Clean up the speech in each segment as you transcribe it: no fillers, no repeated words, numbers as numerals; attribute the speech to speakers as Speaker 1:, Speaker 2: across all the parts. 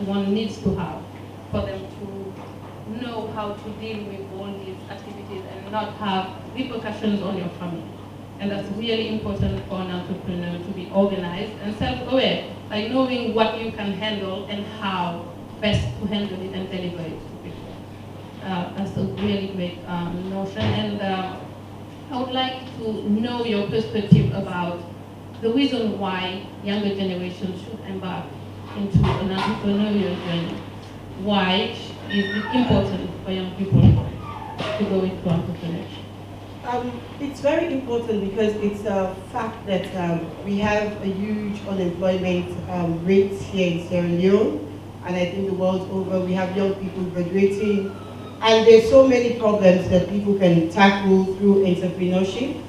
Speaker 1: one needs to have for them to know how to deal with all these activities and not have repercussions on your family. And that's really important for an entrepreneur to be organized and self-aware, like knowing what you can handle and how best to handle it and deliver it to people. That's a really great notion. And I would like to know your perspective about the reason why younger generations should embark into an entrepreneurial journey. Why is it important for young people to go into entrepreneurship?
Speaker 2: It's very important because it's a fact that we have a huge unemployment rate here in Sierra Leone, and I think the world over we have young people graduating, and there's so many problems that people can tackle through entrepreneurship.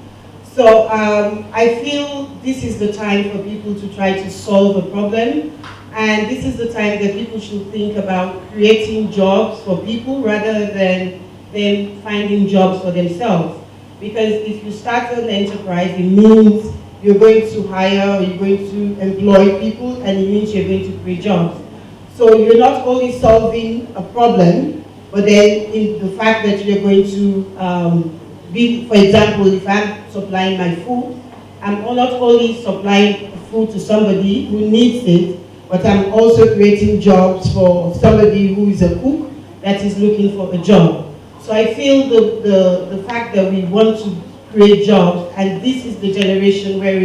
Speaker 2: So I feel this is the time for people to try to solve a problem, and this is the time that people should think about creating jobs for people rather than them finding jobs for themselves. Because if you start an enterprise, it means you're going to hire or you're going to employ people, and it means you're going to create jobs. So you're not only solving a problem, but then in the fact that you're going to be, for example, if I'm supplying my food, I'm not only supplying food to somebody who needs it, but I'm also creating jobs for somebody who is a cook that is looking for a job. So I feel the fact that we want to create jobs, and this is the generation where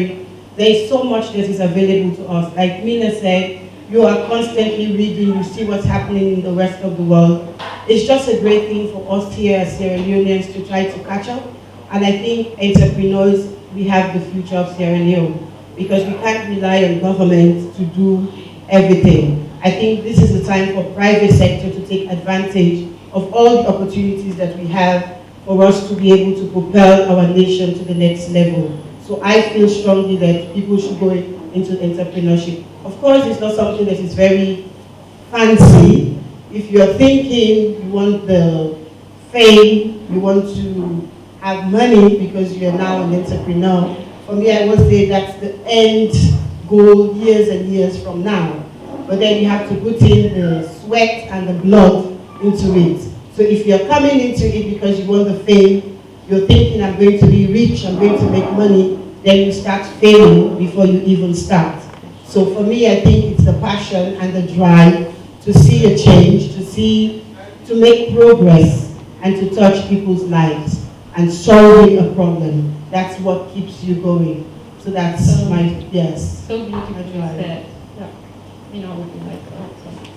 Speaker 2: there is so much that is available to us. Like Mina said, you are constantly reading, you see what's happening in the rest of the world. It's just a great thing for us here as Sierra Leoneans to try to catch up. And I think entrepreneurs, we have the future of Sierra Leone, because we can't rely on government to do everything. I think this is the time for private sector to take advantage of all the opportunities that we have for us to be able to propel our nation to the next level. So I feel strongly that people should go into entrepreneurship. Of course, it's not something that is very fancy. If you're thinking you want the fame, you want to have money because you're now an entrepreneur, for me, I would say that's the end goal years and years from now. But then you have to put in the sweat and the blood into it. So if you're coming into it because you want the fame, you're thinking I'm going to be rich, I'm going to make money, then you start failing before you even start. So for me, I think it's the passion and the drive to see a change, to make progress, and to touch people's lives and solving a problem. That's what keeps you going. So that's my, yes.
Speaker 1: So beautifully said. Yeah. You know, would you like to add something?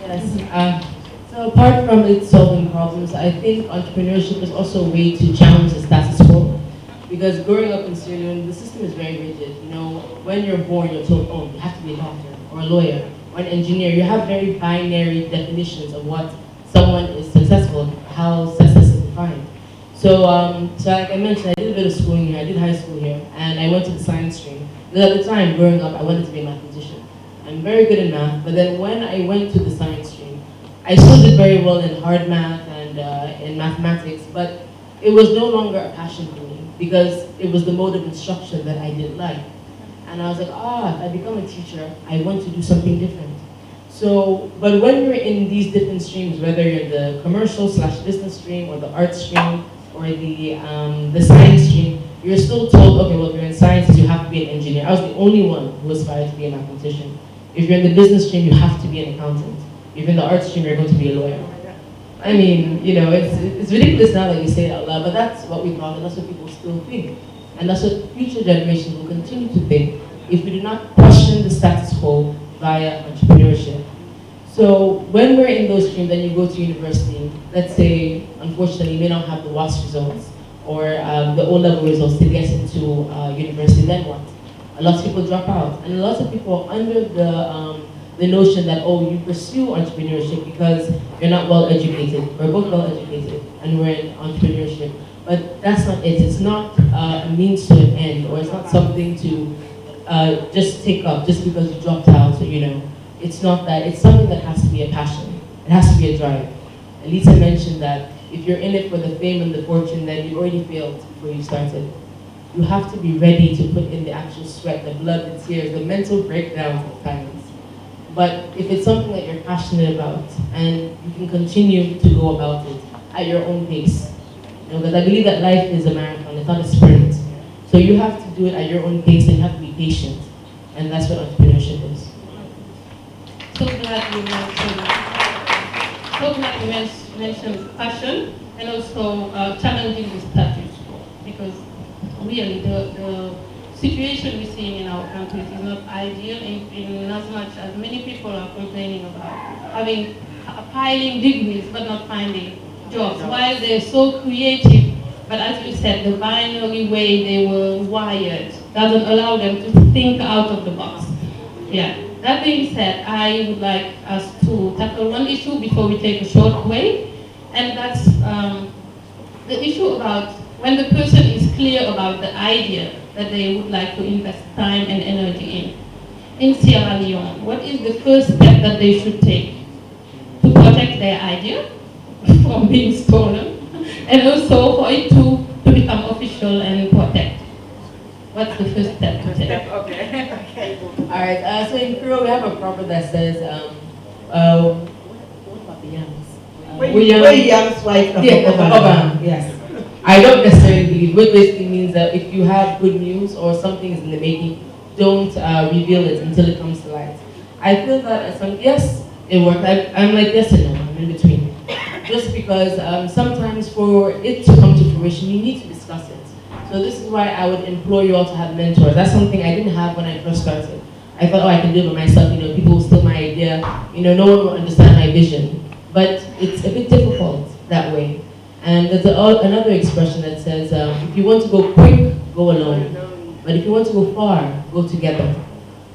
Speaker 3: Yes. So apart from it solving problems, I think entrepreneurship is also a way to challenge the status quo. Because growing up in Sierra Leone, the system is very rigid. You know, when you're born, you're told, oh, you have to be a doctor or a lawyer or an engineer. You have very binary definitions of what someone is successful, how success is defined. So like I mentioned, I did a bit of schooling here. I did high school here, and I went to the science stream. Because at the time, growing up, I wanted to be a mathematician. I'm very good in math, but then when I went to the science stream, I still did very well in hard math and in mathematics, but it was no longer a passion for me because it was the mode of instruction that I didn't like. And I was like, if I become a teacher, I want to do something different. So, but when you're in these different streams, whether you're in the commercial/business stream or the art stream or the science stream, you're still told, okay, well, if you're in sciences, you have to be an engineer. I was the only one who aspired to be a mathematician. If you're in the business stream, you have to be an accountant. If you're in the art stream, you're going to be a lawyer. I mean, you know, it's ridiculous now that you say it out loud, but that's what we thought, and that's what people still think. And that's what future generations will continue to think if we do not question the status quo via entrepreneurship. So when we're in those streams, then you go to university, let's say, unfortunately, you may not have the WASP results or the O-level results to get into university, then what? A lot of people drop out, and a lot of people are under the notion that, oh, you pursue entrepreneurship because you're not well educated. We're both well educated and we're in entrepreneurship. But that's not it. It's not a means to an end, or it's not something to just take up just because you dropped out, or, you know. It's not that. It's something that has to be a passion. It has to be a drive. Elisa mentioned that if you're in it for the fame and the fortune, then you've already failed before you started. You have to be ready to put in the actual sweat, the blood, the tears, the mental breakdowns at times. But if it's something that you're passionate about and you can continue to go about it at your own pace, because I believe that life is a marathon, it's not a sprint. So you have to do it at your own pace and you have to be patient. And that's what entrepreneurship is.
Speaker 1: So glad you mentioned, mentioned passion and also challenging the status quo, because really the situation we're seeing in our countries is not ideal in as much as many people are complaining about having piling degrees but not finding jobs. While they're so creative, but as you said, the binary way they were wired doesn't allow them to think out of the box. Yeah. That being said, I would like us to tackle one issue before we take a short break, and that's the issue about when the person is clear about the idea that they would like to invest time and energy in. In Sierra Leone, what is the first step that they should take to protect their idea from being stolen, and also for it to become official and protect? What's the first step to take?
Speaker 4: Okay.
Speaker 3: All right, so in Peru we have a proverb that says, what about the yams?
Speaker 2: Where yams white
Speaker 3: Obama.
Speaker 2: Yes.
Speaker 3: I don't necessarily believe, which basically means that if you have good news or something is in the making, don't reveal it until it comes to light. I feel that yes, it worked. I'm like yes and no, I'm in between. Just because sometimes for it to come to fruition, you need to discuss it. So this is why I would implore you all to have mentors. That's something I didn't have when I first started. I thought, oh, I can do it by myself, people will steal my idea, no one will understand my vision. But it's a bit difficult that way. And there's another expression that says, if you want to go quick, go alone. But if you want to go far, go together.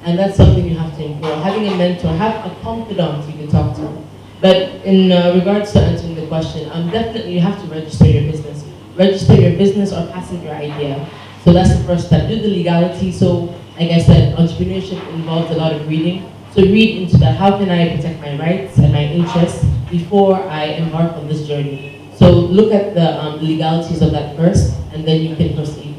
Speaker 3: And that's something you have to implore. Having a mentor, have a confidant you can talk to. But in regards to answering the question, definitely you have to register your business. Register your business or patent your idea. So that's the first step. Do the legality. So, like I said, entrepreneurship involves a lot of reading. So read into that. How can I protect my rights and my interests before I embark on this journey? So look at the legalities of that first, and then you can proceed.